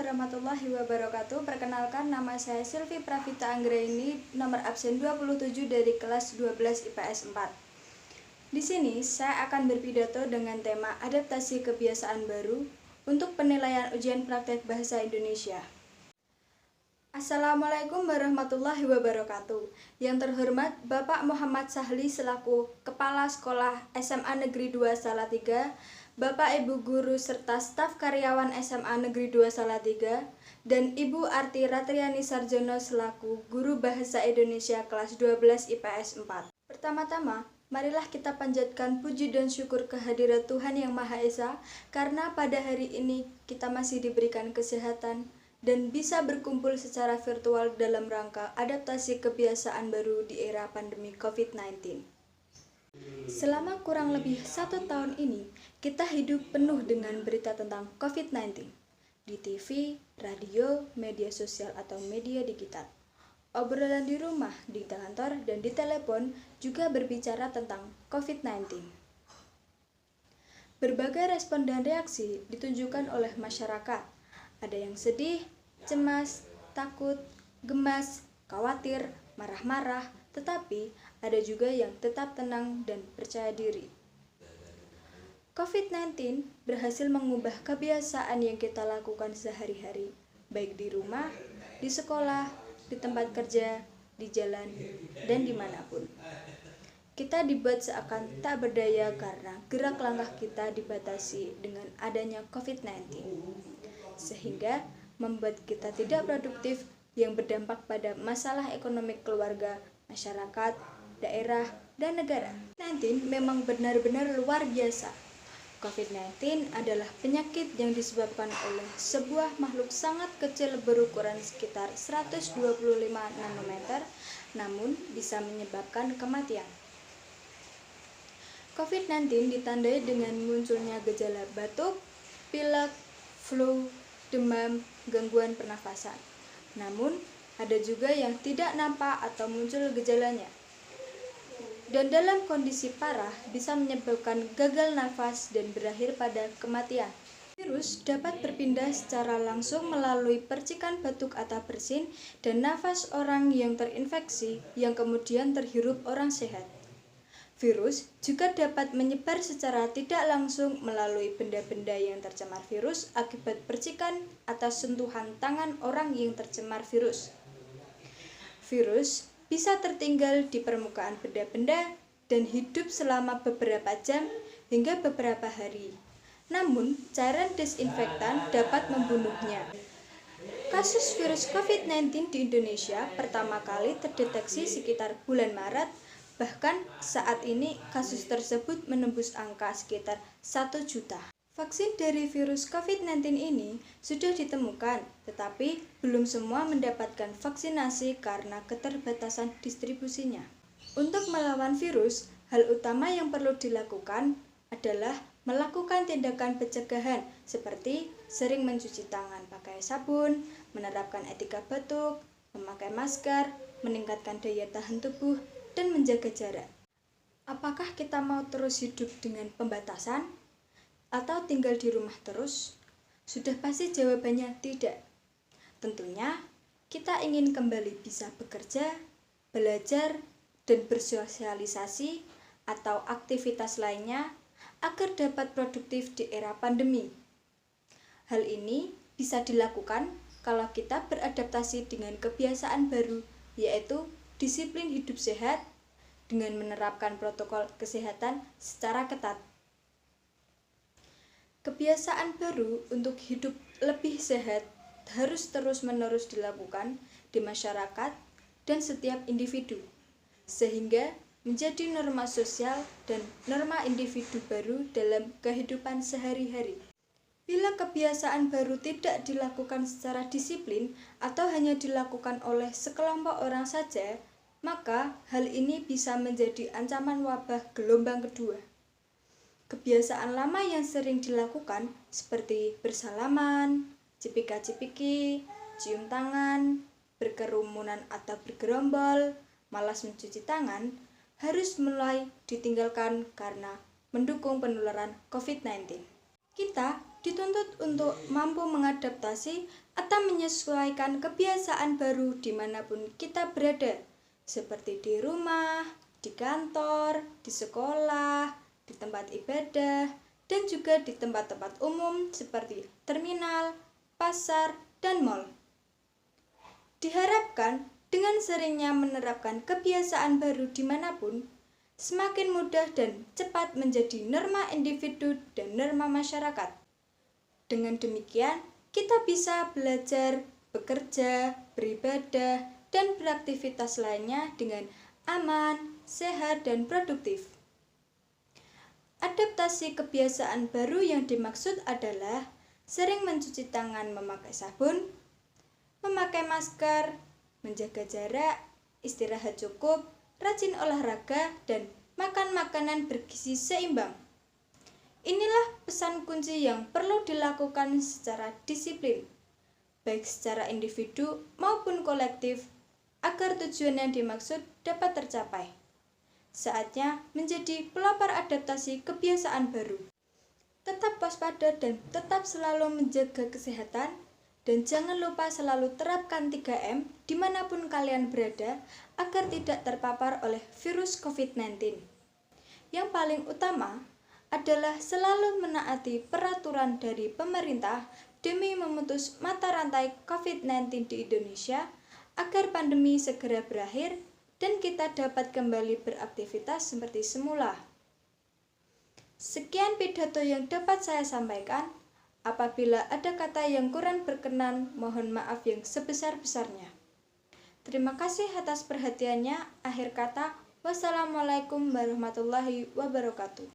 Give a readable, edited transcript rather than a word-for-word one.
warahmatullahi wabarakatuh. Perkenalkan, nama saya Silvi Pravita Anggraini, nomor absen 27 dari kelas 12 IPS 4. Di sini saya akan berpidato dengan tema adaptasi kebiasaan baru untuk penilaian ujian praktek bahasa Indonesia. Assalamualaikum warahmatullahi wabarakatuh. Yang terhormat Bapak Muhammad Sahli selaku Kepala Sekolah SMA Negeri 2 Salatiga, Bapak Ibu Guru serta staf karyawan SMA Negeri 2 Salatiga, dan Ibu Arti Ratriani Sarjono selaku Guru Bahasa Indonesia kelas 12 IPS 4. Pertama-tama, marilah kita panjatkan puji dan syukur kehadirat Tuhan Yang Maha Esa, karena pada hari ini kita masih diberikan kesehatan dan bisa berkumpul secara virtual dalam rangka adaptasi kebiasaan baru di era pandemi COVID-19. Selama kurang lebih 1 tahun ini, kita hidup penuh dengan berita tentang COVID-19 di TV, radio, media sosial atau media digital. Obrolan di rumah, di kantor, dan di telepon juga berbicara tentang COVID-19. Berbagai respon dan reaksi ditunjukkan oleh masyarakat. Ada yang sedih, cemas, takut, gemas, khawatir, marah-marah, tetapi ada juga yang tetap tenang dan percaya diri. COVID-19 berhasil mengubah kebiasaan yang kita lakukan sehari-hari, baik di rumah, di sekolah, di tempat kerja, di jalan, dan dimanapun. Kita dibuat seakan tak berdaya karena gerak langkah kita dibatasi dengan adanya COVID-19, sehingga membuat kita tidak produktif yang berdampak pada masalah ekonomi keluarga, masyarakat, daerah, dan negara. COVID-19 memang benar-benar luar biasa. COVID-19 adalah penyakit yang disebabkan oleh sebuah makhluk sangat kecil berukuran sekitar 125 nanometer, namun bisa menyebabkan kematian. COVID-19 ditandai dengan munculnya gejala batuk, pilek, flu, demam, gangguan pernafasan. Namun, ada juga yang tidak nampak atau muncul gejalanya. Dan dalam kondisi parah bisa menyebabkan gagal nafas dan berakhir pada kematian. Virus dapat berpindah secara langsung melalui percikan batuk atau bersin dan nafas orang yang terinfeksi yang kemudian terhirup orang sehat. Virus juga dapat menyebar secara tidak langsung melalui benda-benda yang tercemar virus akibat percikan atau sentuhan tangan orang yang tercemar virus. Virus bisa tertinggal di permukaan benda-benda dan hidup selama beberapa jam hingga beberapa hari. Namun, cairan desinfektan dapat membunuhnya. Kasus virus COVID-19 di Indonesia pertama kali terdeteksi sekitar bulan Maret. Bahkan saat ini kasus tersebut menembus angka sekitar 1 juta. Vaksin dari virus COVID-19 ini sudah ditemukan, tetapi belum semua mendapatkan vaksinasi karena keterbatasan distribusinya. Untuk melawan virus, hal utama yang perlu dilakukan adalah melakukan tindakan pencegahan seperti sering mencuci tangan pakai sabun, menerapkan etika batuk, memakai masker, meningkatkan daya tahan tubuh, dan menjaga jarak. Apakah kita mau terus hidup dengan pembatasan? Atau tinggal di rumah terus? Sudah pasti jawabannya tidak. Tentunya, kita ingin kembali bisa bekerja, belajar, dan bersosialisasi atau aktivitas lainnya agar dapat produktif di era pandemi. Hal ini bisa dilakukan kalau kita beradaptasi dengan kebiasaan baru, yaitu disiplin hidup sehat dengan menerapkan protokol kesehatan secara ketat. Kebiasaan baru untuk hidup lebih sehat harus terus-menerus dilakukan di masyarakat dan setiap individu, sehingga menjadi norma sosial dan norma individu baru dalam kehidupan sehari-hari. Bila kebiasaan baru tidak dilakukan secara disiplin atau hanya dilakukan oleh sekelompok orang saja, maka hal ini bisa menjadi ancaman wabah gelombang kedua. Kebiasaan lama yang sering dilakukan seperti bersalaman, cipika-cipiki, cium tangan, berkerumunan atau bergerombol, malas mencuci tangan, harus mulai ditinggalkan karena mendukung penularan COVID-19. Kita dituntut untuk mampu mengadaptasi atau menyesuaikan kebiasaan baru dimanapun kita berada, seperti di rumah, di kantor, di sekolah, di tempat ibadah, dan juga di tempat-tempat umum seperti terminal, pasar, dan mal. Diharapkan dengan seringnya menerapkan kebiasaan baru dimanapun, semakin mudah dan cepat menjadi norma individu dan norma masyarakat. Dengan demikian, kita bisa belajar, bekerja, beribadah, dan beraktivitas lainnya dengan aman, sehat, dan produktif. Adaptasi kebiasaan baru yang dimaksud adalah sering mencuci tangan memakai sabun, memakai masker, menjaga jarak, istirahat cukup, rajin olahraga, dan makan makanan bergizi seimbang. Inilah pesan kunci yang perlu dilakukan secara disiplin, baik secara individu maupun kolektif, agar tujuan yang dimaksud dapat tercapai. Saatnya menjadi pelopor adaptasi kebiasaan baru. Tetap waspada dan tetap selalu menjaga kesehatan, dan jangan lupa selalu terapkan 3M dimanapun kalian berada agar tidak terpapar oleh virus COVID-19. Yang paling utama adalah selalu menaati peraturan dari pemerintah demi memutus mata rantai COVID-19 di Indonesia agar pandemi segera berakhir dan kita dapat kembali beraktivitas seperti semula. Sekian pidato yang dapat saya sampaikan. Apabila ada kata yang kurang berkenan, mohon maaf yang sebesar-besarnya. Terima kasih atas perhatiannya. Akhir kata, wassalamualaikum warahmatullahi wabarakatuh.